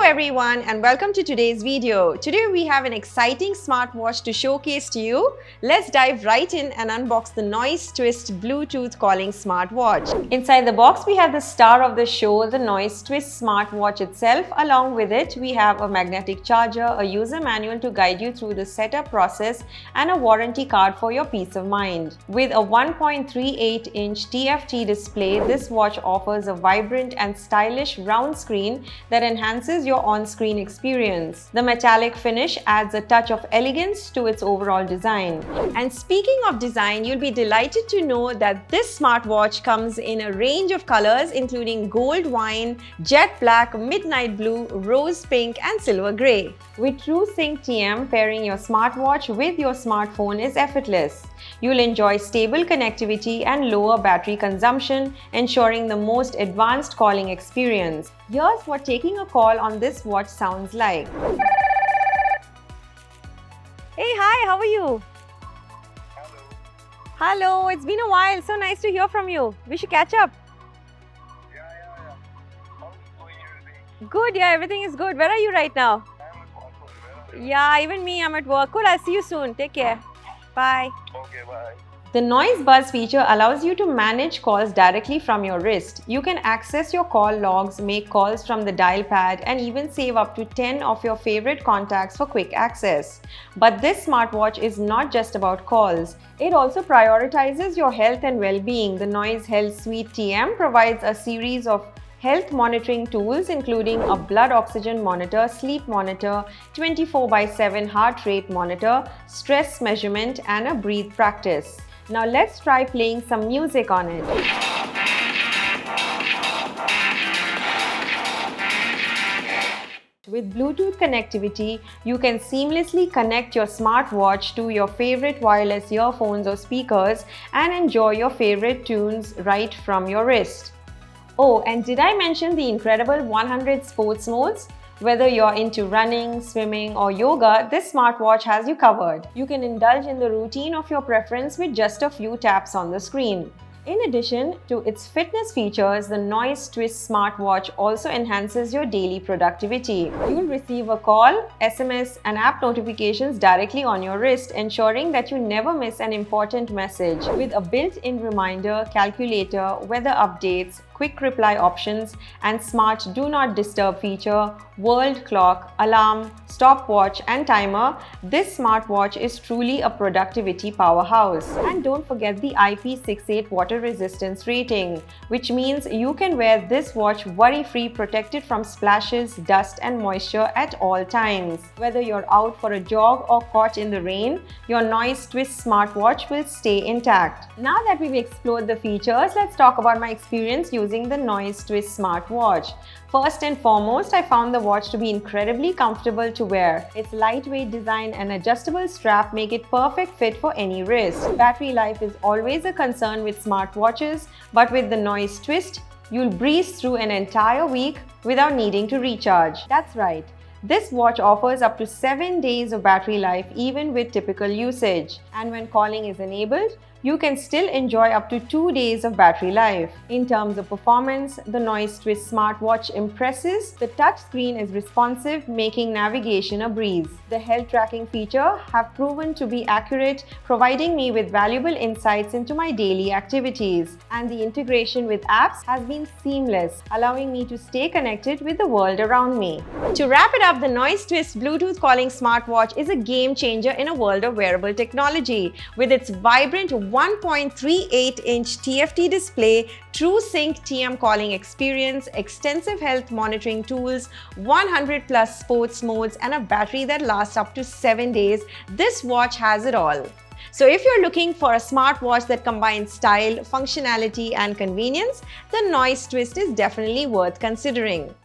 everyone and welcome to today's video. Today we have an exciting smartwatch to showcase to you. Let's dive right in and unbox the Noise Twist Bluetooth calling smartwatch. Inside the box we have the star of the show, the Noise Twist smartwatch itself. Along with it we have a magnetic charger, a user manual to guide you through the setup process and a warranty card for your peace of mind. With a 1.38-inch TFT display, this watch offers a vibrant and stylish round screen that enhances your on-screen experience. The metallic finish adds a touch of elegance to its overall design. And speaking of design, you'll be delighted to know that this smartwatch comes in a range of colors including gold wine, jet black, midnight blue, rose pink and silver grey. With Tru SyncTM, pairing your smartwatch with your smartphone is effortless. You'll enjoy stable connectivity and lower battery consumption, ensuring the most advanced calling experience. Here's what taking a call on this watch sounds like. Hey, hi, how are you? Hello. Hello, it's been a while. So nice to hear from you. We should catch up. Yeah. How's it going everything? Good, yeah, everything is good. Where are you right now? I'm at work. Where are you? Yeah, even me, I'm at work. Cool, I'll see you soon. Take care. Bye. Okay, bye. The Noise Buzz feature allows you to manage calls directly from your wrist. You can access your call logs, make calls from the dial pad, and even save up to 10 of your favorite contacts for quick access. But this smartwatch is not just about calls. It also prioritizes your health and well-being. The Noise Health SuiteTM provides a series of health monitoring tools including a blood oxygen monitor, sleep monitor, 24/7 heart rate monitor, stress measurement, and a breathe practice. Now let's try playing some music on it. With Bluetooth connectivity, you can seamlessly connect your smartwatch to your favorite wireless earphones or speakers and enjoy your favorite tunes right from your wrist. Oh, and did I mention the incredible 100 sports modes? Whether you're into running, swimming, or yoga, this smartwatch has you covered. You can indulge in the routine of your preference with just a few taps on the screen. In addition to its fitness features, the Noise Twist smartwatch also enhances your daily productivity. You'll receive a call, SMS, and app notifications directly on your wrist, ensuring that you never miss an important message. With a built-in reminder, calculator, weather updates, quick reply options, and smart do not disturb feature, world clock, alarm, stopwatch, and timer, this smartwatch is truly a productivity powerhouse. And don't forget the IP68 water resistance rating, which means you can wear this watch worry-free, protected from splashes, dust, and moisture at all times. Whether you're out for a jog or caught in the rain, your Noise Twist smartwatch will stay intact. Now that we've explored the features, let's talk about my experience using the Noise Twist smartwatch. First and foremost, I found the watch to be incredibly comfortable to wear. Its lightweight design and adjustable strap make it perfect fit for any wrist. Battery life is always a concern with smartwatches, but with the Noise Twist, you'll breeze through an entire week without needing to recharge. That's right. This watch offers up to 7 days of battery life even with typical usage. And when calling is enabled, you can still enjoy up to 2 days of battery life. In terms of performance, the Noise Twist smartwatch impresses. The touchscreen is responsive, making navigation a breeze. The health tracking feature have proven to be accurate, providing me with valuable insights into my daily activities. And the integration with apps has been seamless, allowing me to stay connected with the world around me. To wrap it up, the Noise Twist Bluetooth calling smartwatch is a game changer in a world of wearable technology. With its vibrant 1.38-inch TFT display, Tru SyncTM calling experience, extensive health monitoring tools, 100+ sports modes, and a battery that lasts up to 7 days, this watch has it all. So if you're looking for a smartwatch that combines style, functionality, and convenience, the Noise Twist is definitely worth considering.